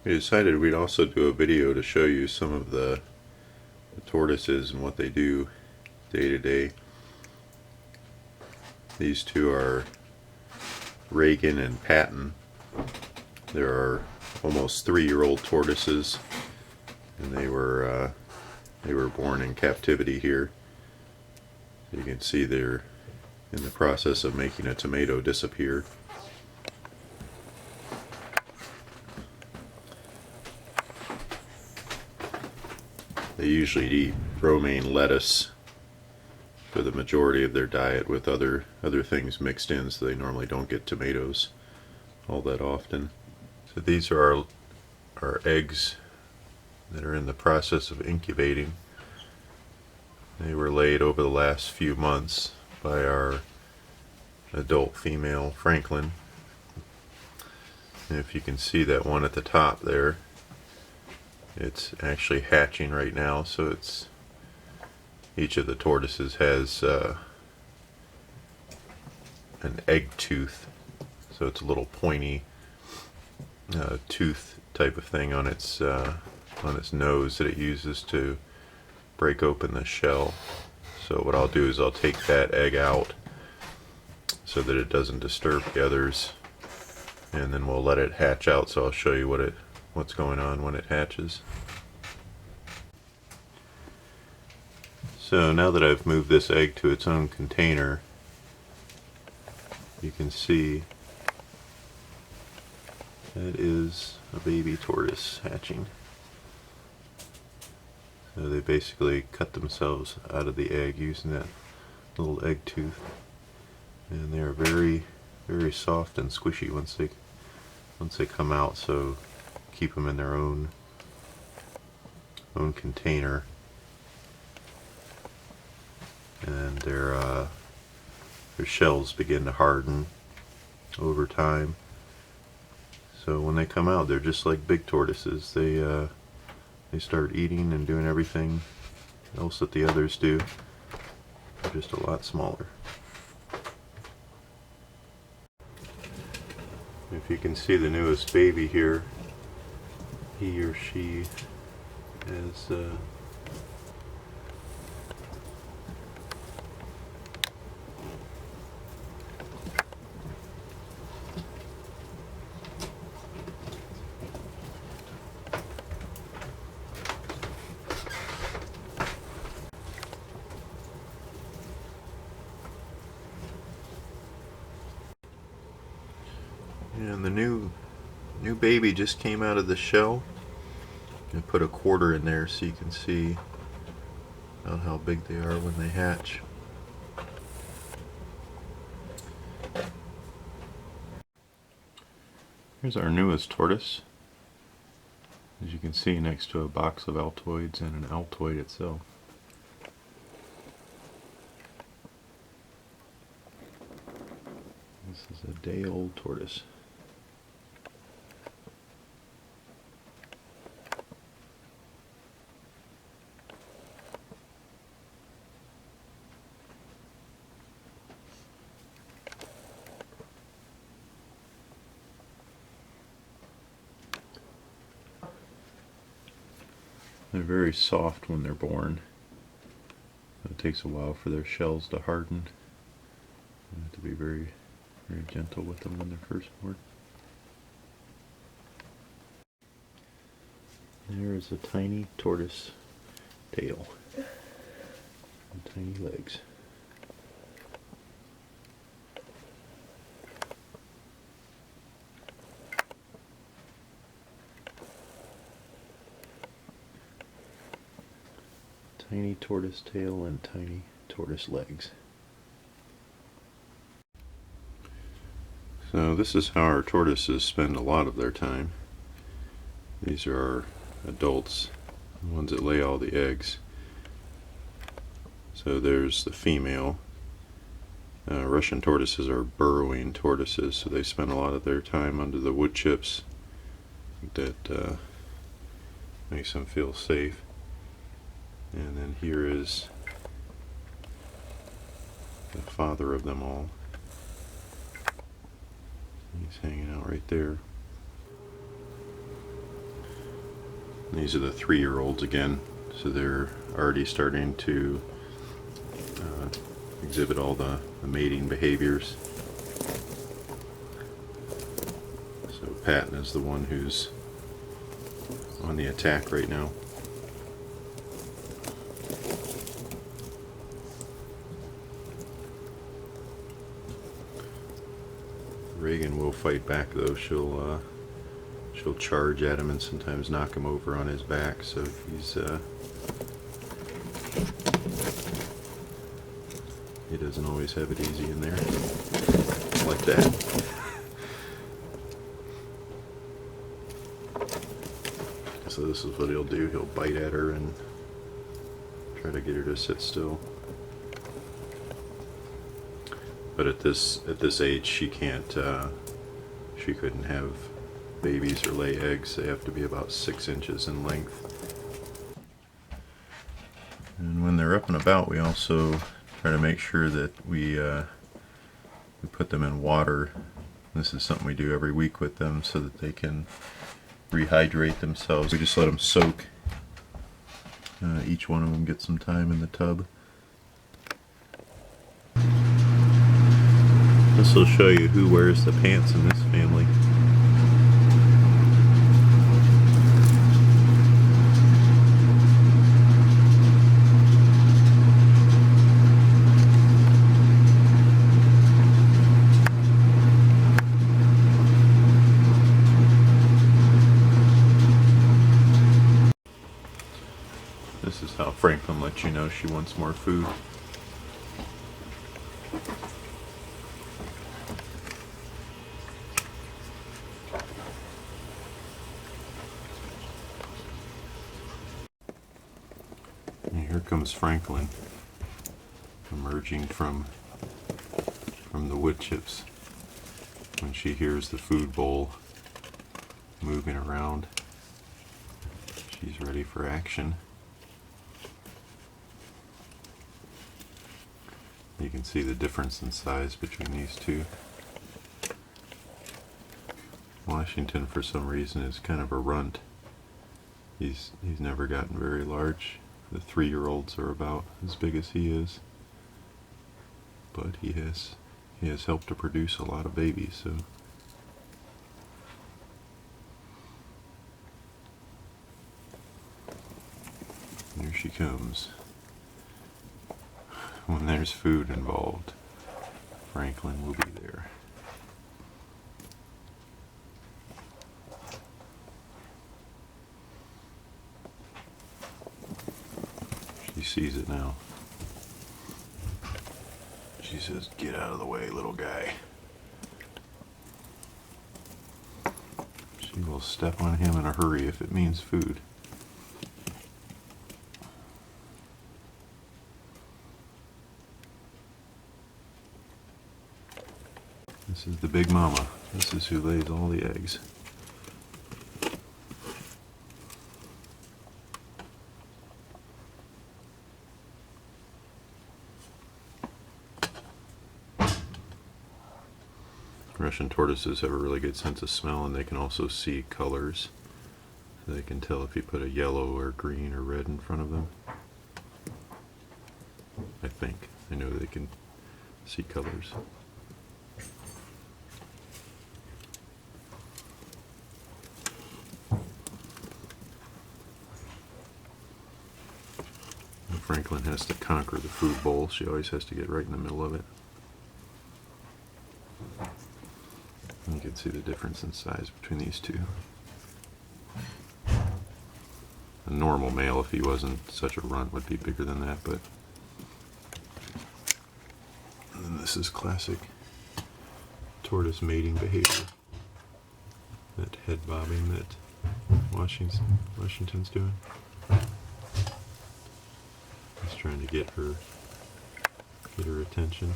We decided we'd also do a video to show you some of the tortoises and what they do day to day. These two are Reagan and Patton. There are almost 3-year-old tortoises, and they were born in captivity here. You can see they're in the process of making a tomato disappear. They usually eat romaine lettuce for the majority of their diet, with other things mixed in, so they normally don't get tomatoes all that often. So these are our eggs that are in the process of incubating. They were laid over the last few months by our adult female Franklin. And if you can see that one at the top there, it's actually hatching right now. So it's each of the tortoises has an egg tooth, so it's a little pointy tooth type of thing on its nose that it uses to break open the shell. So what I'll do is I'll take that egg out so that it doesn't disturb the others, and then we'll let it hatch out. So I'll show you what's going on when it hatches. So now that I've moved this egg to its own container, you can see that is a baby tortoise hatching. So they basically cut themselves out of the egg using that little egg tooth, and they are very, very soft and squishy once they come out. So keep them in their own container, and their shells begin to harden over time. So when they come out, they're just like big tortoises. They start eating and doing everything else that the others do. They're just a lot smaller. If you can see the newest baby here, he or she has and the new baby just came out of the shell. I'm going to put a quarter in there so you can see about how big they are when they hatch. Here's our newest tortoise. As you can see, next to a box of Altoids and an Altoid itself. This is a day-old tortoise. They're very soft when they're born. It takes a while for their shells to harden. You have to be very, very gentle with them when they're first born. There is a tiny tortoise tail and tiny legs. Tiny tortoise tail and tiny tortoise legs. So this is how our tortoises spend a lot of their time. These are our adults, the ones that lay all the eggs. So there's the female. Russian tortoises are burrowing tortoises, so they spend a lot of their time under the wood chips. That makes them feel safe. And then here is the father of them all. He's hanging out right there. These are the 3-year-olds again, so they're already starting to exhibit all the mating behaviors. So Patton is the one who's on the attack right now. Reagan will fight back though. She'll charge at him and sometimes knock him over on his back, so he doesn't always have it easy in there. Like that. So this is what he'll do. He'll bite at her and try to get her to sit still. But at this age, she couldn't have babies or lay eggs. They have to be about 6 inches in length. And when they're up and about, we also try to make sure that we put them in water. This is something we do every week with them so that they can rehydrate themselves. We just let them soak. Each one of them gets some time in the tub. This will show you who wears the pants in this family. This is how Franklin lets you know she wants more food. And here comes Franklin, emerging from the wood chips when she hears the food bowl moving around. She's ready for action. You can see the difference in size between these two. Washington, for some reason, is kind of a runt. He's never gotten very large. The 3-year-olds are about as big as he is, but he has helped to produce a lot of babies. So here she comes. When there's food involved, Franklin will be there. She sees it now. She says, "Get out of the way, little guy." She will step on him in a hurry if it means food. This is the big mama. This is who lays all the eggs. Russian tortoises have a really good sense of smell, and they can also see colors. So they can tell if you put a yellow or green or red in front of them. I think. I know they can see colors. Franklin has to conquer the food bowl. She always has to get right in the middle of it. You can see the difference in size between these two. A normal male, if he wasn't such a runt, would be bigger than that, but... And then this is classic tortoise mating behavior. That head bobbing that Washington's doing. He's trying to get her attention.